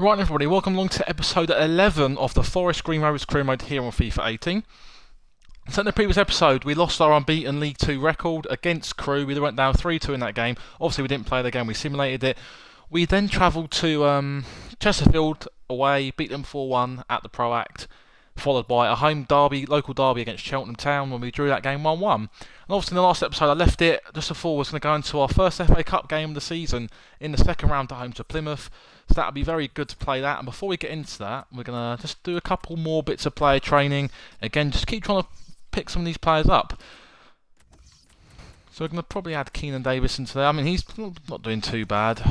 Right everybody, welcome along to episode 11 of the Forest Green Rovers career mode here on FIFA 18. So in the previous episode we lost our unbeaten League 2 record against Crewe. We went down 3-2 in that game. Obviously we didn't play the game, we simulated it. We then travelled to Chesterfield away, beat them 4-1 at the Proact, followed by a home derby, local derby against Cheltenham Town when we drew that game 1-1. And obviously in the last episode I left it just before we was going to go into our first FA Cup game of the season in the second round at home to Plymouth. So that'll be very good to play that. And before we get into that, we're going to just do a couple more bits of player training. Again, just keep trying to pick some of these players up. So we're going to probably add Keenan Davis into there. I mean, he's not doing too bad.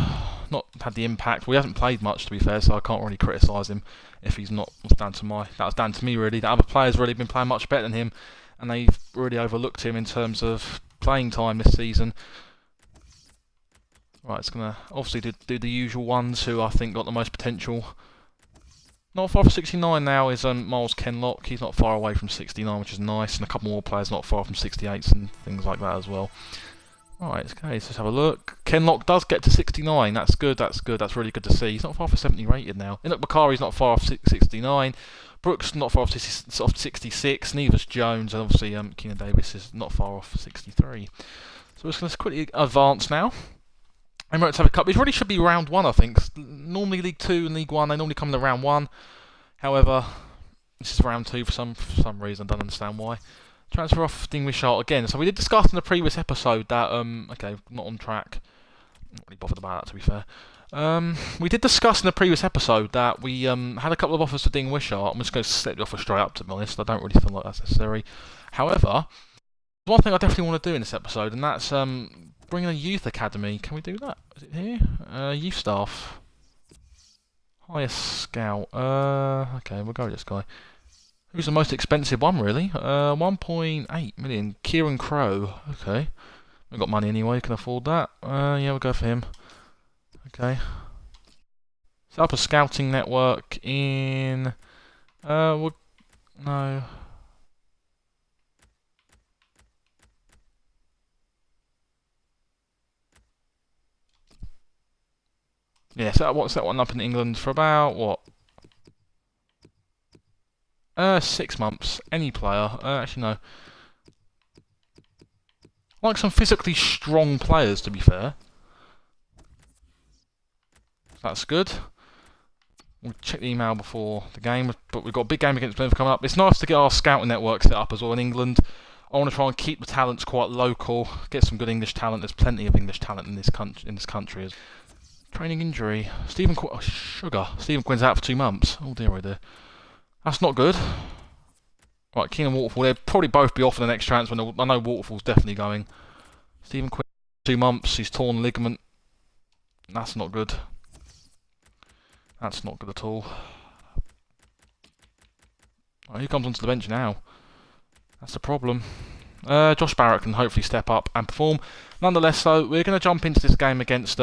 Not had the impact. We hasn't played much, to be fair, so I can't really criticise him if he's not. That was down to me, really. The other players really been playing much better than him, and they've really overlooked him in terms of playing time this season. Right, it's going to obviously do the usual ones who I think got the most potential. Not far from 69 now is Miles Kenlock. He's not far away from 69, which is nice, and a couple more players not far from 68s and things like that as well. Right, okay, so let's have a look. Kenlock does get to 69. That's good. That's really good to see. He's not far off 70 rated now. Enoch Bakari's not far off 69. Brooks not far off 66. Neither's Jones, and obviously Keenan Davis is not far off 63. So we're just going to quickly advance now. Emirates have a cup. It really should be round 1, I think. Normally League 2 and League 1, they normally come in round 1. However, this is round 2 for some reason. I don't understand why. Transfer off Dingwishart again. So we did discuss in the previous episode that, okay, not on track. Not really bothered about that, to be fair. We did discuss in the previous episode that we had a couple of offers for Dingwishart. I'm just going to set the offer straight up, to be honest. I don't really feel like that's necessary. However, one thing I definitely want to do in this episode, and that's bring in a youth academy. Can we do that? Is it here? Youth staff. Highest scout. Okay, we'll go with this guy. Who's the most expensive one, really? 1.8 million. Kieran Crowe. Okay. We've got money anyway, can afford that. Yeah, we'll go for him. Okay. Set up a scouting network in... no. Yeah, set that one up in England for about, what? 6 months. Any player. Actually, no. I like some physically strong players, to be fair. That's good. We'll check the email before the game, but we've got a big game against Plymouth coming up. It's nice to get our scouting network set up as well in England. I want to try and keep the talents quite local, get some good English talent. There's plenty of English talent in this country. Training injury. Stephen Quinn's out for 2 months. Oh dear, oh dear. That's not good. Right, King and Waterfall, they'll probably both be off in the next transfer. I know Waterfall's definitely going. Stephen Quinn, 2 months, he's torn ligament. That's not good. That's not good at all. Right, who comes onto the bench now? That's the problem. Josh Barrett can hopefully step up and perform. Nonetheless, though, we're going to jump into this game against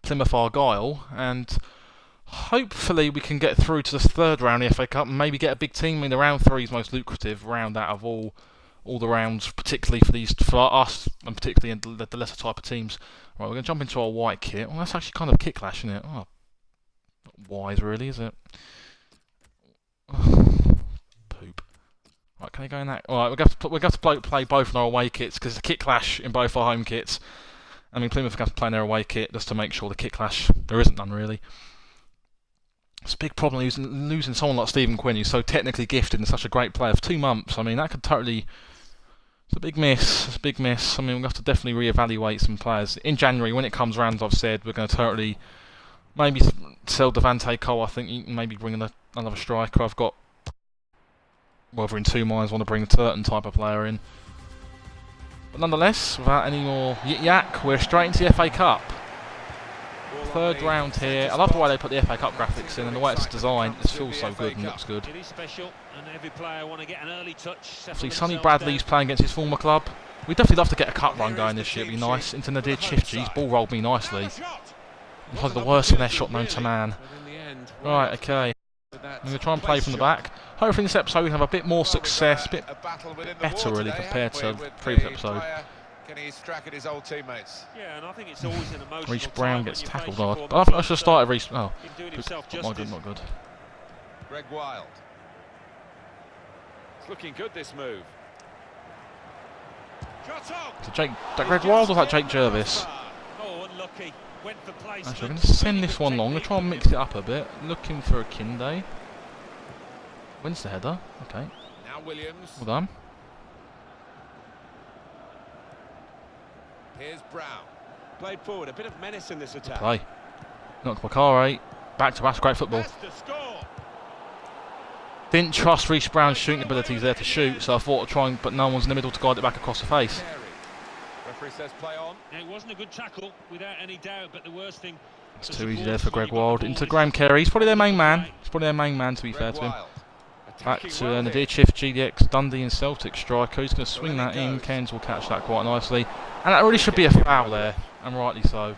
Plymouth Argyle, and hopefully we can get through to the 3rd round of the FA Cup and maybe get a big team. I mean, the round 3 is most lucrative round out of all the rounds, particularly for us and particularly in the lesser type of teams. Right, we're going to jump into our white kit. Well, that's actually kind of a kit clash, isn't it? Oh, not wise, really, is it? Poop. Right, can I go in that? Alright, we're going to play both in our away kits because it's a kit clash in both our home kits. I mean, Plymouth are going to play in their away kit just to make sure the kit clash. There isn't none, really. It's a big problem losing someone like Stephen Quinn, who's so technically gifted and such a great player, for 2 months. I mean, that could totally... It's a big miss. It's a big miss. I mean, we'll have to definitely reevaluate some players. In January, when it comes round, as I've said, we're going to totally... Maybe sell Devante Cole. I think maybe bring in another striker. I've got... Whether in 2 minds, I want to bring a certain type of player in. But nonetheless, without any more yik-yak, we're straight into the FA Cup. 3rd round here. I love the way they put the FA Cup graphics in and the way it's designed. It feels so good and looks good. See, Sonny Bradley's playing against his former club. We'd definitely love to get a cup run going this year. It'd be nice. Into Nadir Chifchi. He's ball rolled me nicely. It's like the worst finesse shot known to man. Right, okay. I'm going to try and play from the back. Hopefully in this episode we have a bit more success, a bit better really compared to the previous episode. Can he strike at his old teammates? Yeah, and I think it's always an emotional Reece Brown time gets when you tackled. face your I former think I team, should have so started Reece. Oh, he's doing good. himself Not justice. good, not good. Greg Wild. It's looking good, this move. So that Greg Wild or that Jake Jervis? Oh, unlucky. Went for placement. Actually, I'm going to send this one long. I'm going to try and mix it up a bit. Looking for a Kinde. Wins the header. Okay. Now Williams. Well done. Here's Brown. Played forward, a bit of menace in this attack. Play. Knocked Bakare. Back to great football. Didn't trust Reece Brown's shooting abilities there to shoot, so I thought I'd try and, but no one's in the middle to guide it back across the face. Referee says play on. It wasn't a good tackle, without any doubt, but the worst thing... It's too easy there for Greg Wild. Into Graham Carey. He's probably their main man. He's probably their main man, to be fair to him. Back to Nadir Chif, GDX, Dundee and Celtic striker. He's going to swing that in. Cairns will catch that quite nicely. And that really should be a foul there, and rightly so.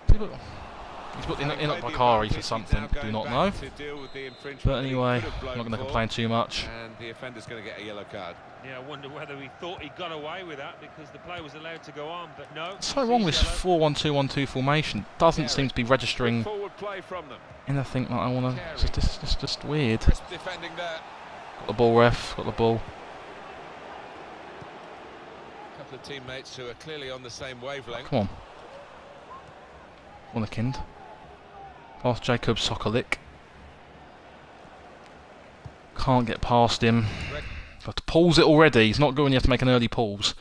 He's put in Bakari for something, do not know. But anyway, I'm not going to complain too much. And the offender's going to get a yellow card. Yeah, I wonder whether he thought he got away with that because the player was allowed to go on, but no. So wrong this 4-1-2-1-2 formation. Doesn't seem to be registering anything that I want to. It's just weird. Got the ball, ref. Got the ball. A couple of teammates who are clearly on the same wavelength. Come on. Wunderkind. Past Jacob Sokolik. Can't get past him. Got to pause it already. He's not good when you have to make an early pause.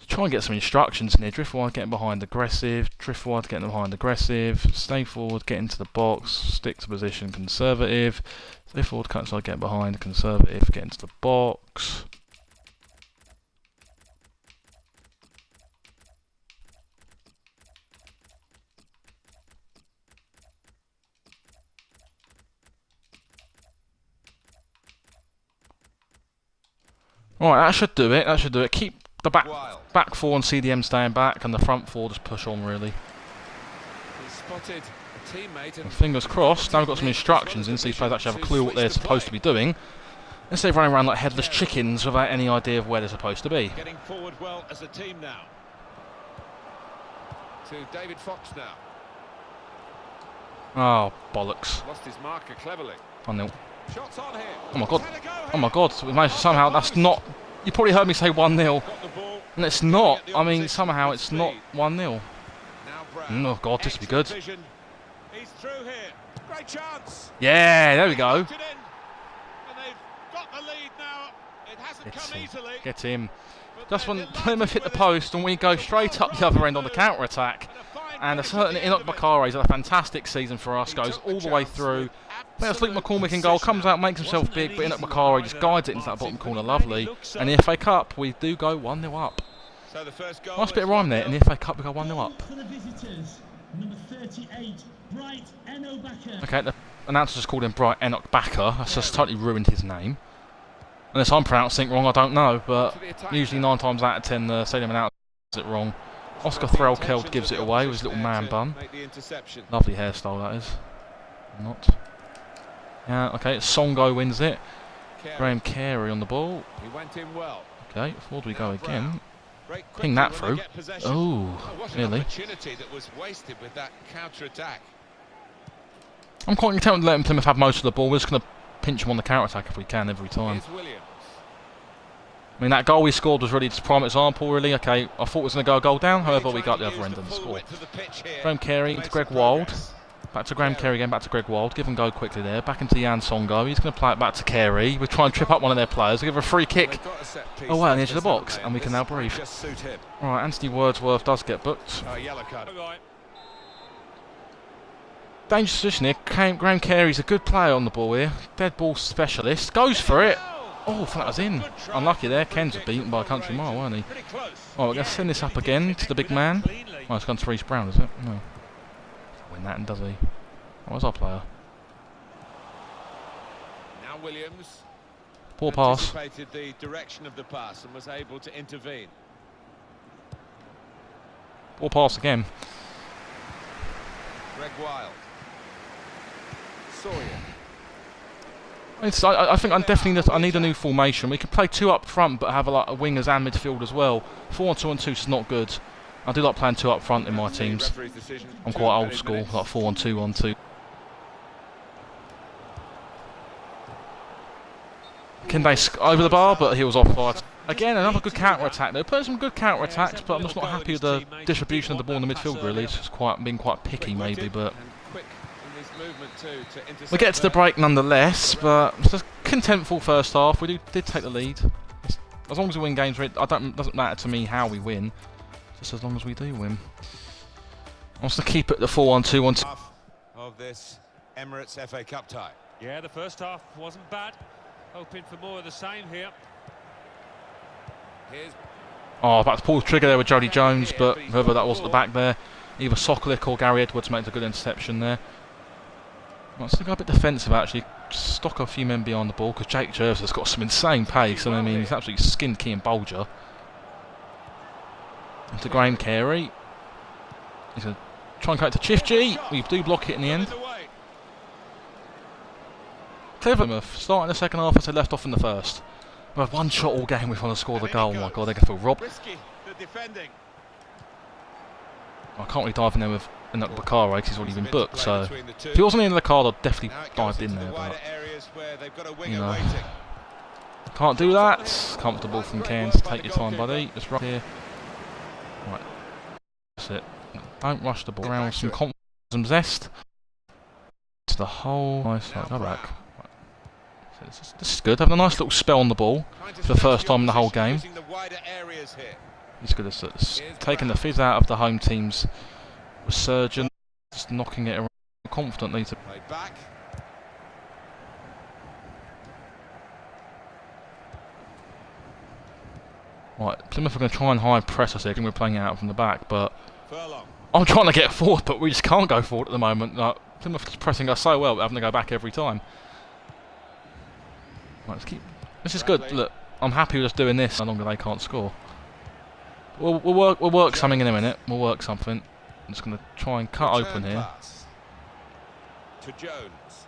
Try and get some instructions in here. Drift wide, getting behind aggressive. Drift wide, getting behind aggressive. Stay forward, get into the box. Stick to position, conservative. Stay forward, cut side, get behind, conservative. Get into the box. Right, that should do it. That should do it. Keep the back four and CDM staying back, and the front four just push on really. And fingers crossed. Now we've got some instructions in, so these players actually have a clue what they're supposed to be doing. Instead of running around like headless chickens without any idea of where they're supposed to be. Getting forward well as a team now. To David Fox now. Oh bollocks! Lost his marker cleverly. 1-0. Shots on here. Oh my god! Oh my god! We managed to somehow. That's not. You probably heard me say 1-0, and it's not. I mean, somehow it's not 1-0. Oh god, this would be good. He's through here. Great chance. Yeah, there we go. Get him. Just when Plymouth hit the post, and we go straight up the other end on the counter attack. And certainly Enoch Bakare had a fantastic season for us. Goes all the way through. There's Luke McCormick in goal, comes out, makes himself big, but Enoch Bakare just guides it into that bottom corner, lovely. And the FA Cup, we do go 1-0 up. Nice bit of rhyme there. In the FA Cup, we go 1-0 up. Okay, the announcer just called him Bright Enoch Backer. That's just totally ruined his name. Unless I'm pronouncing it wrong, I don't know. But usually 9 times out of 10, the stadium announcer gets it wrong. Oscar Threlkeld gives it away with his little man bun. Lovely hairstyle, that is. Not. Yeah, okay, Songo wins it. Graham Carey on the ball. He went in well. Okay, forward we go again. Ping that through. Oh, nearly. I'm quite content with letting Plymouth have most of the ball. We're just going to pinch them on the counter-attack if we can every time. I mean, that goal we scored was really just a prime example, really. Okay, I thought it was going to go a goal down, however, we got the other end and score. Graham Carey into Greg Wild. Back to Graham Carey again, back to Greg Wild. Give and go quickly there. Back into Jan Songo. He's going to play it back to Carey. We try and trip up one of their players. We give a free kick away on the edge of the box, and we can now breathe. Alright, Anthony Wordsworth does get booked. Dangerous position here. Graham Carey's a good player on the ball here. Dead ball specialist. Goes for it. Oh, I thought that was in. Unlucky there. Ken's was beaten by a country mile, weren't he? Oh, we're going to send this up again to the big man. Oh, it's gone to Reece Brown, is it? No. Win that, and does he? Oh, where's our player? Now Williams. Poor pass. Anticipated the direction of the pass and was able to intervene. Poor pass again. Greg Wild. Sawyer. I think I need a new formation. We could play 2 up front, but have a wingers and midfield as well. 4-1-2-1-2 is not good. I do like playing 2 up front in my teams. I'm quite old school, like 4-1-2-1-2. Kinde over the bar, but he was offside. Again, another good counter-attack. They're putting some good counter-attacks, but I'm just not happy with the distribution of the ball in the midfield, really. It's just being quite picky, maybe, but... We get to the break nonetheless, but it's a contentful first half. We did take the lead. As long as we win games, it doesn't matter to me how we win, just as long as we do win. I want to keep it the 4-1-2-1-2. Of this Emirates FA Cup tie. Yeah, the first half wasn't bad. Hoping for more of the same here. Oh, about to pull the trigger there with Jody Jones, but whoever that was at the back there, either Sokolic or Gary Edwards made a good interception there. Let's go a bit defensive actually, just stock a few men behind the ball, because Jake Jervis has got some insane pace, and I mean he's absolutely skinned Kean Bolger. Into Graham Carey. He's going to try and cut it to Chifji. We do block it in the end. Plymouth starting the second half as they left off in the first. We had 1 shot all game, we've want to score the goal. Oh my god, they're going to feel robbed. I can't really dive in there with Bakara because he's already been booked, so if he wasn't in the card I'd definitely dived in there, but you know, can't do that. Comfortable from Cairns. Take your time, buddy. Just right here. Right, that's it. Don't rush the ball around with some confidence, some zest. To the whole nice side. Go back. Right. This is good. Having a nice little spell on the ball for the first time in the whole game. He's good at taking the fizz out of the home team's resurgence, just knocking it around confidently to play back. Right, Plymouth are going to try and high press us here, and we're playing it out from the back, but I'm trying to get forward, but we just can't go forward at the moment. Plymouth is pressing us so well, we're having to go back every time. Right, let's keep. This is good. Look, I'm happy with just doing this. No longer they can't score. We'll work something in a minute. We'll work something. I'm just going to try and cut open here. To Jones.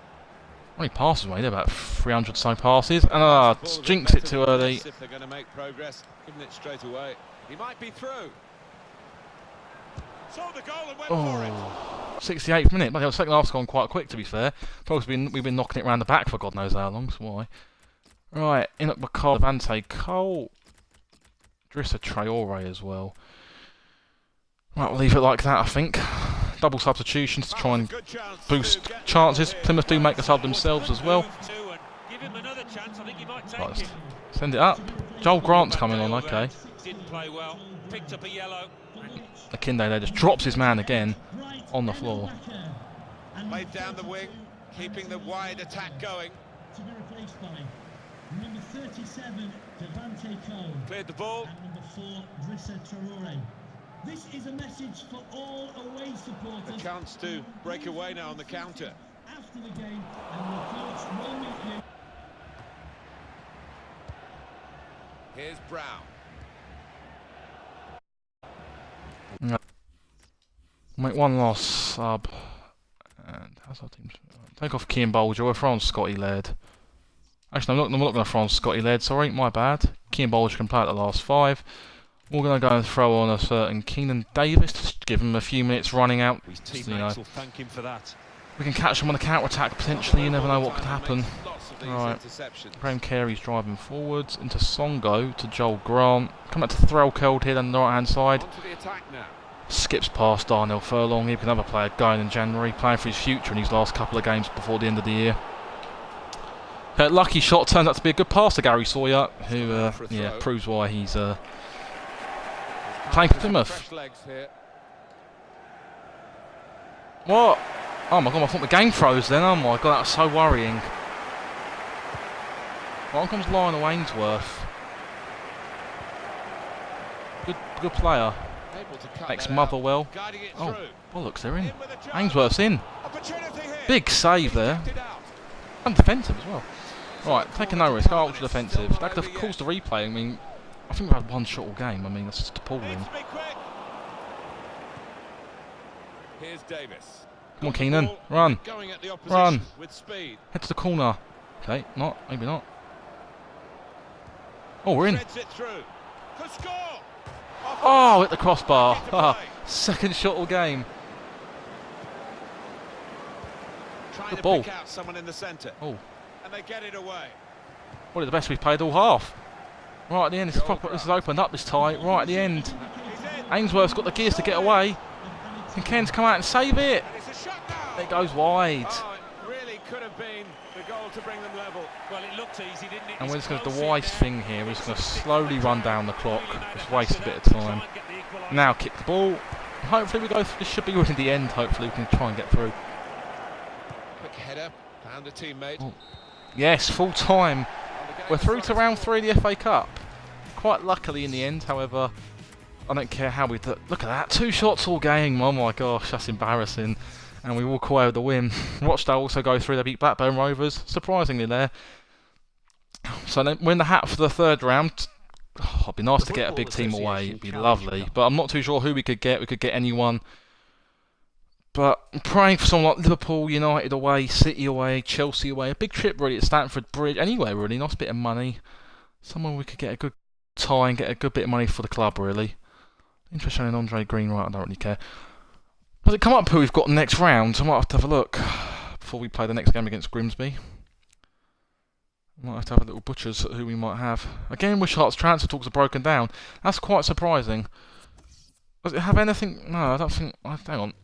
How many passes made? About 300 so passes. And jinx it too early. If they're going to make progress, giving it straight away. He might be through. Saw the goal and went for it. 68th minute. But the second half's gone quite quick, to be fair. Probably we've been knocking it around the back for God knows how long. So why? Right, in at Bakar, Vante Cole. Drissa Traore as well. Right, we'll leave it like that, I think. Double substitutions to try and boost chances. Plymouth do make the sub themselves as well. Right, send it up. Joel Grant's coming on, okay. Akinde there just drops his man again on the floor. Laid down the wing, keeping the wide attack going. To be replaced by number 37, Devante Cole. Cleared the ball. And number 4, Drissa Traore. This is a message for all away supporters. A chance to break away now on the counter. After the game, and your coach will meet you. Here's Brown. Make one last sub. And how's our team? Take off Kean Bolger. We're throwing Scotty Laird. Actually, I'm not going to throw on Scotty Laird. Sorry, my bad. Kean Bolger can play at the last 5. We're going to go and throw on a certain Keenan Davis to give him a few minutes running out. His teammates will thank him for that. We can catch him on a counter-attack potentially. You never know what could happen. Right, Graham Carey's driving forwards into Songo to Joel Grant. Come back to Threlkeld here on the right-hand side. Skips past Darnell Furlong. He can have a player going in January, playing for his future in his last couple of games before the end of the year. Lucky shot turns out to be a good pass to Gary Sawyer, who proves why he's playing for Plymouth. What? Oh my god, I thought the game froze then. Oh my god, that was so worrying. On comes Lionel Ainsworth. Good player. Ex-Motherwell. Oh, bollocks, they're in. Ainsworth's in. Big save there. And defensive as well. Right, taking no risk, ultra defensive. That could have caused the replay. I mean, I think we've had one shot all game. I mean, that's just appalling. Here's Davis. Come on, Keenan. Run. Run. Head to the corner. Okay, maybe not. Oh, we're in. Threads it through. Could score. Oh, hit the crossbar. Ah, second shot all game. Trying Good to ball. pick out someone in the centre. Oh, And they get it away. probably the best we've played all half. Right at the end, this has opened up this tie. Right at the end, He's in. Ainsworth's got the gears to get away. Can Ken's come out and save it? And it's a shot now. It goes wide. Oh, it really could have been the goal to bring them level. Well, it looked easy, didn't it? And we're He's just going to do close the in wise there. thing here. We're just going to slowly run down the clock. Just waste a bit of Try time. and get the equaliser. Now kick the ball. Hopefully we go. This should be in the end. Hopefully we can try and get through. Quick header. Found a teammate. Oh. Yes, full time. We're through to round 3 of the FA Cup. Quite luckily in the end, however, I don't care how we do. Look at that, 2 shots all game. Oh my gosh, that's embarrassing. And we walk away with the win. Rochdale also go through. They beat Blackburn Rovers, surprisingly there. So then we're in the hat for the 3rd round. Oh, it'd be nice to get a big team away. It'd be lovely. But I'm not too sure who we could get. We could get anyone. But I'm praying for someone like Liverpool, United away, City away, Chelsea away. A big trip really at Stamford Bridge. Anywhere really, nice bit of money. Someone we could get a good tie and get a good bit of money for the club really. Interesting in Andre Green, right, I don't really care. Does it come up who we've got next round? I might have to have a look before we play the next game against Grimsby. I might have to have a little butchers at who we might have. Again, Wishart's transfer talks are broken down. That's quite surprising. Does it have anything? No, I don't think. Hang on.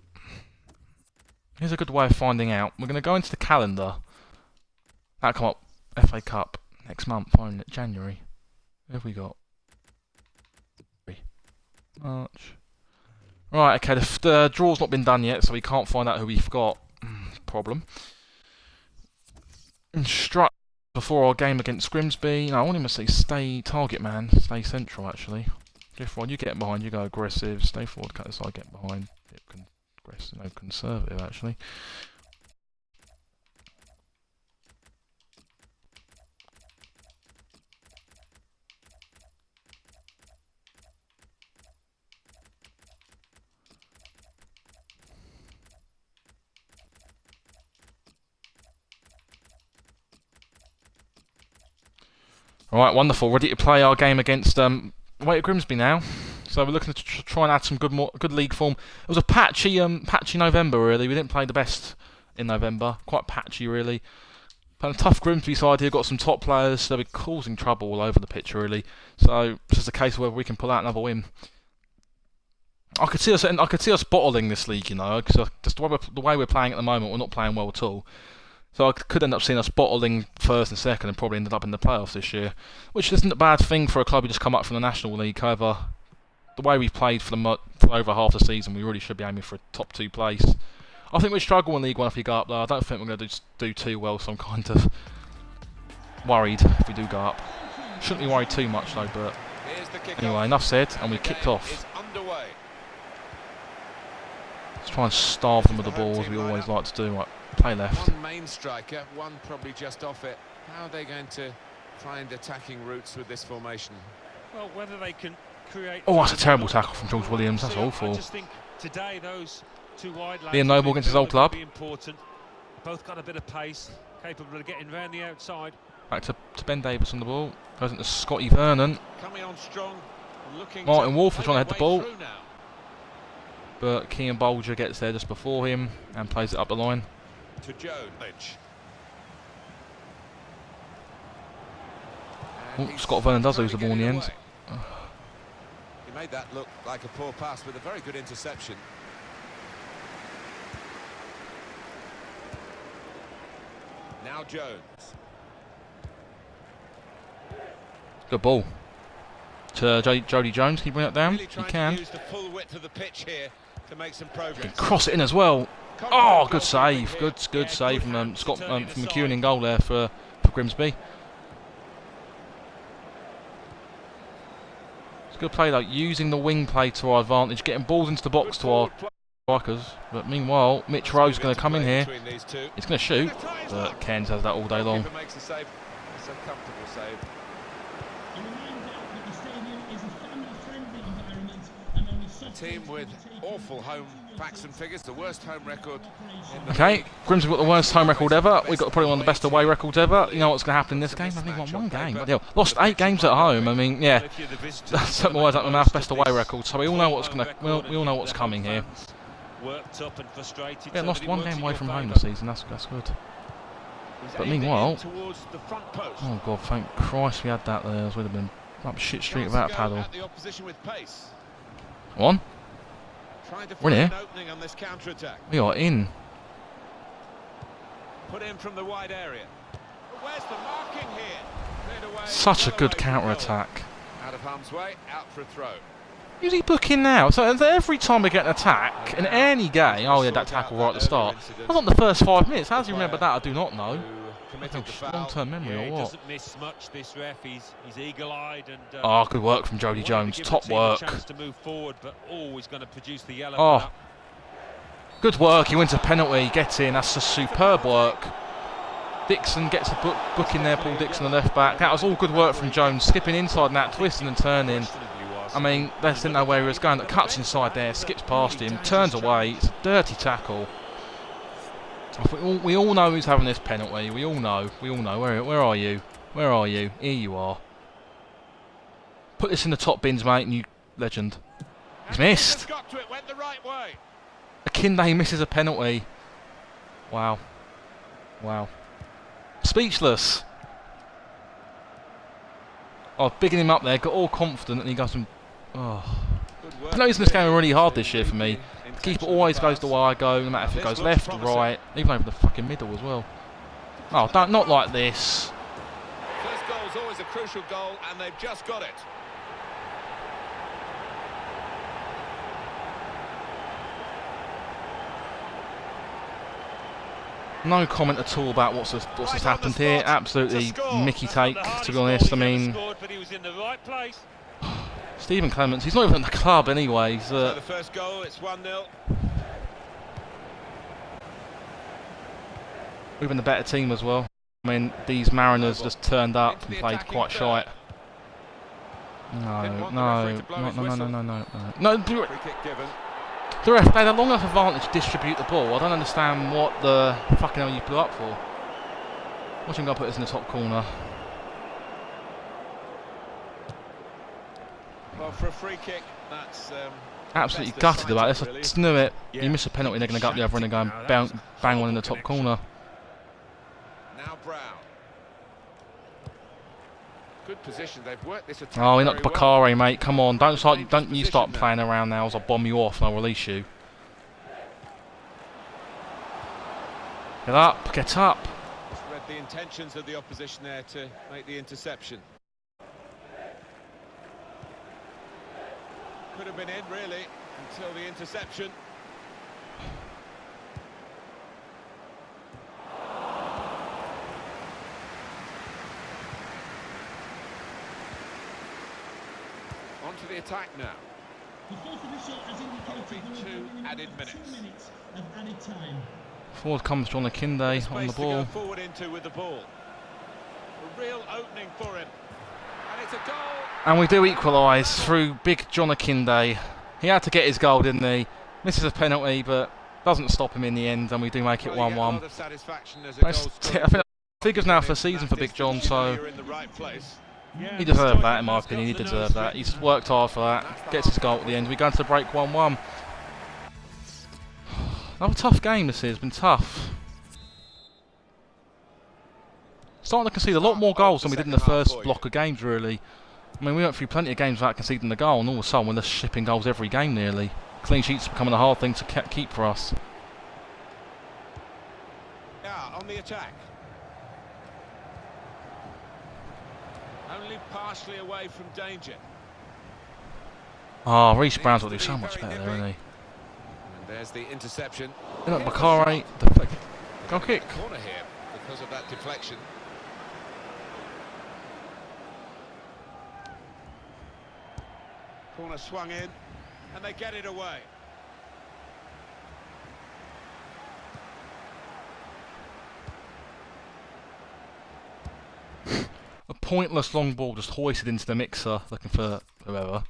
Here's a good way of finding out. We're going to go into the calendar. That'll come up FA Cup next month, won't it? January. What have we got? March. Right, okay, the draw's not been done yet, so we can't find out who we've got. Problem. Instruct before our game against Grimsby. No, I want him to say stay target man, stay central actually. If you get behind, you go aggressive, stay forward, cut aside, get behind. Aggressive, no, conservative actually. Alright, wonderful. Ready to play our game against away at Grimsby now. So we're looking to try and add some good league form. It was a patchy November really. We didn't play the best in November. Quite patchy really. But a tough Grimsby side here. Got some top players. So they're causing trouble all over the pitch really. So it's just a case of whether we can pull out another win. I could see us bottling this league, you know, because just the way we're playing at the moment, we're not playing well at all. So I could end up seeing us bottling 1st and 2nd and probably ended up in the playoffs this year, which isn't a bad thing for a club who just come up from the National League. However, the way we've played for over half the season, we really should be aiming for a top 2 place. I think we struggle in League 1 if we go up though. I don't think we're going to do too well, so I'm kind of worried if we do go up. Shouldn't be worried too much though, but anyway, enough said, and we kicked off. Let's try and starve them with the ball as we always like to do. Right, play left. One main striker, one probably just off it. How are they going to find attacking routes with this formation? Well, whether they can create. Oh, that's a terrible tackle from George Williams. That's awful. I just think today those 2 wide lads Liam Noble against his old club. be important. Both got a bit of pace, capable of getting round the outside. Back to Ben Davis on the ball. Goes into Scotty Vernon. Coming on strong, looking Martin to Wolf is trying to head play the ball. their way through now. But Kean Bolger gets there just before him and plays it up the line. To Jones. Oh, Scott Vernon does lose the ball in the end. He made that look like a poor pass with a very good interception. Now Jones. Good ball. To Jody Jones, can you bring that down? Really You trying can. to use the full width of the pitch here to make some progress. Cross it in as well. Oh, good save. Good save from Scott from McEwen in goal there for Grimsby. It's a good play though, using the wing play to our advantage, getting balls into the box to our strikers. But meanwhile, Mitch Rowe's going to come in here. He's going to shoot, but Cairns has that all day long. Makes a save. It's a comfortable save. team with awful home facts and figures, the worst home record in the Okay, league. Grimms have got the worst home record ever. We've got probably one of the best away records ever. You know what's going to happen in this game? I think we won one game. But yeah, lost 8 games at home. I mean, yeah, that's certainly always up my mouth. Best away record. So we all know what's going to. We all know what's coming here. Worked up and frustrated. Yeah, lost 1 game away from home this season. That's good. But meanwhile, oh god, thank Christ we had that there. Else we'd have been up shit street without a paddle. Come on. We're in here. We are in. Put in from the wide area. Where's the marking here? Cleared away. Such a good counter-attack. Out of harm's way, out for a throw. Who's he booking now? So every time we get an attack in any game, oh yeah, that tackle right at the start. That's not the first 5 minutes. How does he remember that? I do not know. Long-term memory or He what? doesn't miss much, this ref. He's eagle-eyed and. Oh, good work from Jody Jones. Top work. Chance to move forward, but always going to produce the yellow. Oh, good work. He wins a penalty. Get in. That's a superb work. Dixon gets a book in there. Paul Dixon, the left back. That was all good work from Jones. Skipping inside that, twisting and turning. I mean, they didn't know where he was going. That cuts inside there, skips past him, turns away. It's a dirty tackle. We all know who's having this penalty. We all know. Where are you? Where are you? Here you are. Put this in the top bins, mate, and you legend. He's missed. Akinde misses a penalty. Wow. Wow. Speechless. Oh, bigging him up there, got all confident, and he goes and. Oh. Penalties in this game are really hard this year for me. The keeper always goes the way I go, no matter if it goes left or right, even over the fucking middle as well. Oh, not like this. First goal's always a crucial goal, and they've just got it. No comment at all about what's just happened here. Absolutely Mickey take, to be honest. I mean, Stephen Clements, he's not even at the club anyway. So the first goal, it's 1-0. We've been the better team as well. I mean, these Mariners just turned up and played quite shite. No. The ref, they had a long enough advantage to distribute the ball. I don't understand what the fucking hell you blew up for. Watch him go put this in the top corner. Well, for a free kick, that's absolutely gutted about this. I just knew it. You miss a penalty, they're going to go up the other end and go and bang one in the top corner. Now Brown. Good position. They've worked this attack. Oh, you're not Bakare, mate. Come on, don't you start playing around now, or I'll bomb you off and I'll release you. Get up, get up. Just read the intentions of the opposition there to make the interception. Could have been in, really, until the interception. On to the attack now. The fourth official has indicated there will be added 2 minutes of added time. Forward comes John Akinde on the ball. To go forward into with the ball. A real opening for him. And it's a goal. And we do equalise through big John Akinde. He had to get his goal, didn't he? Misses a penalty, but doesn't stop him in the end, and we do make it 1-1. I think figures now for the season for Big John, so he deserved that, in my opinion. He deserved that. He's worked hard for that. Gets his goal at the end. We go into the break 1-1. Another tough game this has been tough. Starting to concede a lot more goals than we did in the first block of games, really. I mean, we went through plenty of games without conceding the goal, and all of a sudden we're just shipping goals every game nearly. Clean sheets are becoming a hard thing to keep for us. Yeah, on the attack. Only partially away from danger. Ah, oh, Reece Brown's will do so much better there, isn't he? And there's the interception. Look, Bakare, deflected. Goal kick. Corner here because of that deflection. Corner swung in, and they get it away. A pointless long ball just hoisted into the mixer, looking for whoever.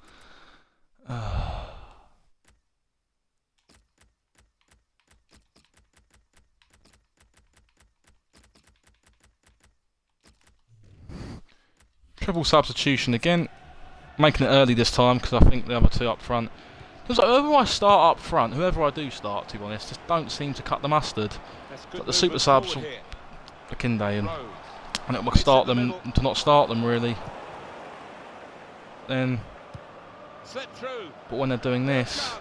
Triple substitution again. Making it early this time because I think the other two up front. Because like, whoever I start up front, whoever I do start, to be honest, just don't seem to cut the mustard. But the super subs for Kinde and it will start them to not start them really. Then, but when they're doing this,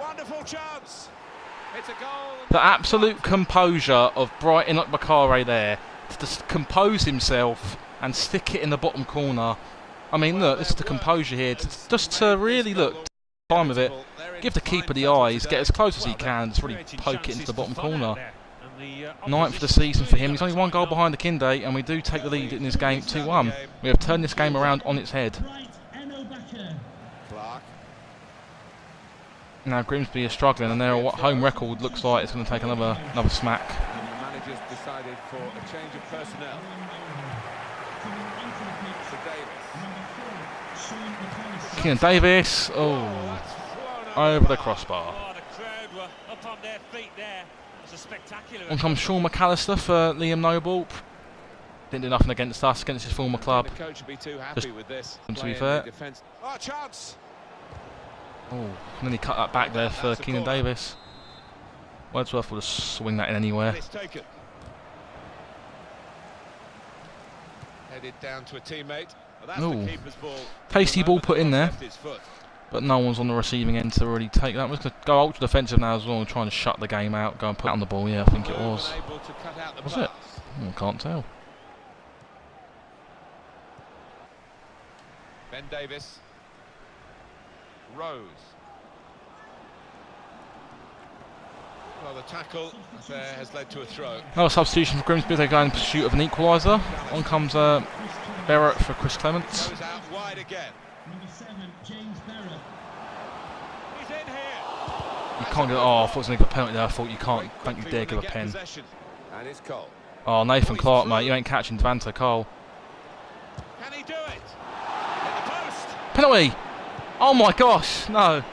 Wonderful chance. It's a goal. the absolute composure of Brighton Bakare there to just compose himself and stick it in the bottom corner. I mean, look, this is the composure here, just to really look time with it, give the keeper the eyes, get as close as he can, just really poke it into the bottom corner. 9th of the season for him. He's only 1 goal behind the Kinde, and we do take the lead in this game 2-1. We have turned this game around on its head. Now Grimsby is struggling, and their home record looks like it's going to take another smack. And the manager's decided for a change of personnel. Keenan Davis, oh, over the crossbar. Oh, the crowd were up on their feet there. It was a spectacular. On comes Sean McAllister for Liam Noble. Didn't do nothing against us, against his former club. The coach would be too happy with this. To be fair. Oh, chance. Oh, and then he cut that back there for Keenan Davis. Wordsworth will just swing that in anywhere. It's taken. Headed down to a teammate. Well, that's Ooh. the keeper's ball. Tasty ball put in there, Left his foot. but no one's on the receiving end to really take that. We're going to go ultra defensive now as well, trying to shut the game out, go and put it on the ball. Yeah, I think it was. Unable to cut out the Was it? pass. Can't tell. Ben Davis. Rose. Well, the tackle there has led to a throw. Another substitution for Grimsby. They go in pursuit of an equaliser. On comes Barrett for Chris Clements. Goes out wide again. Number 7, James Barrett. He's in here. You can't get. Oh, I thought it was going to give a penalty there. I thought you can't. Don't you dare give a pen. And it's Cole. Oh, Nathan Clark, mate. You ain't catching Devante Cole. Can he do it? Hit the post. Penalty! Oh my gosh, no.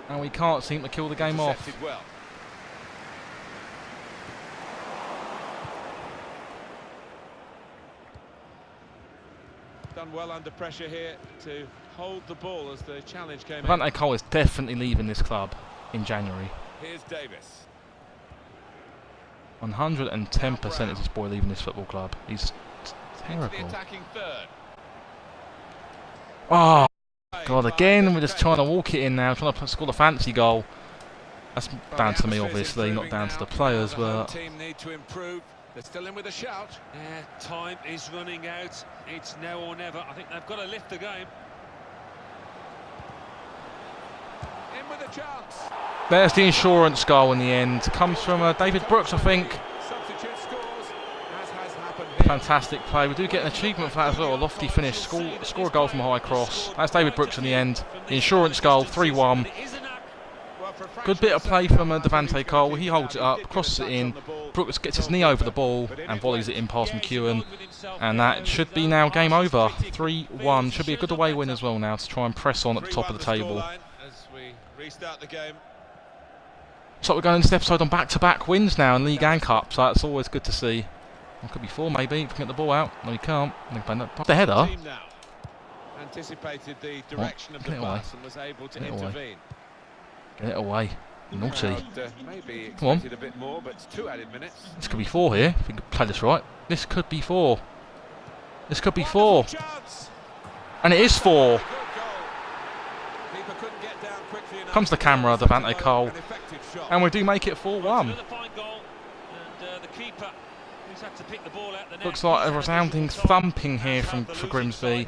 And we can't seem to kill the game off. Intercepted well. Done well under pressure here to hold the ball as the challenge came in. Devante Cole is definitely leaving this club in January. Here's Davis. 110% is this boy leaving this football club. He's Into the terrible. attacking third. Oh, God, again, we're just trying to walk it in now, trying to score the fancy goal. That's down to me, obviously, not down to the players, but... The team need to improve. They're still in with a shout. Yeah, time is running out. It's now or never. I think they've got to lift the game. In with a chance. There's the insurance goal in the end. Comes from David Brooks, I think. Substitute scores, as has happened here. Fantastic play. We do get an achievement for that as well. A lofty finish. Score a goal from a high cross. That's David Brooks in the end. The insurance goal, 3-1. Good bit of play from Devante Cole. He holds it up, crosses it in. Brooks gets his knee over the ball and volleys it in past McEwen. And that should be now game over. 3-1. Should be a good away win as well now to try and press on at the top of the table. As we restart the game. So we're going into this episode on back-to-back wins now in League and Cup. So that's always good to see. Well, could be 4 maybe if we can get the ball out. No, you can't. The header. Team now anticipated the direction of the get it away. pass and was able to Get it away. intervene. Get it away. Naughty. Maybe Come on. expected a bit more, but it's 2 added minutes. This could be 4 here, if we can play this right. This could be 4. This could be 4. Wonderful chance. And it is 4. Good goal. Keeper couldn't get down quickly enough. Comes the camera, Devante Cole. An effective shot. And we do make it 4-1. Another fine goal, and the keeper who's had to pick the ball out the net. Looks like a resounding thumping here for Grimsby.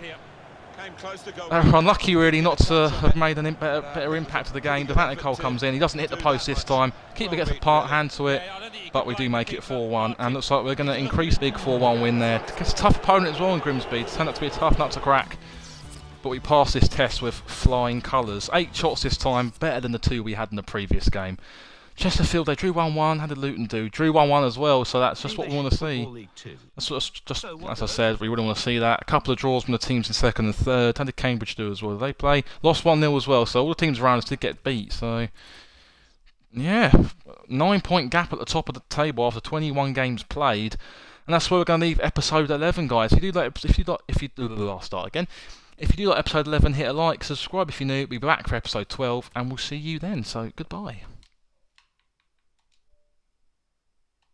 Came close to goal. Unlucky really not to have made a better impact of the game. Devante Cole comes in, he doesn't hit the post this time. Keeper gets a hand to it, but we do make it 4-1. And looks like we're going to increase big 4-1 win there. It's a tough opponent as well in Grimsby. It's turned out to be a tough nut to crack. But we passed this test with flying colours. 8 shots this time, better than the 2 we had in the previous game. Chesterfield, they drew 1-1. How did Luton do? Drew 1-1 as well, so that's just what we want to see. That's just as I said, we really want to see that. A couple of draws from the teams in 2nd and 3rd. How did Cambridge do as well? They play? Lost 1-0 as well, so all the teams around us did get beat, so... Yeah, 9-point gap at the top of the table after 21 games played, and that's where we're going to leave episode 11, guys. If you do like, I'll start again. If you do like episode 11, hit a like, subscribe if you're new. We'll be back for episode 12, and we'll see you then. So goodbye.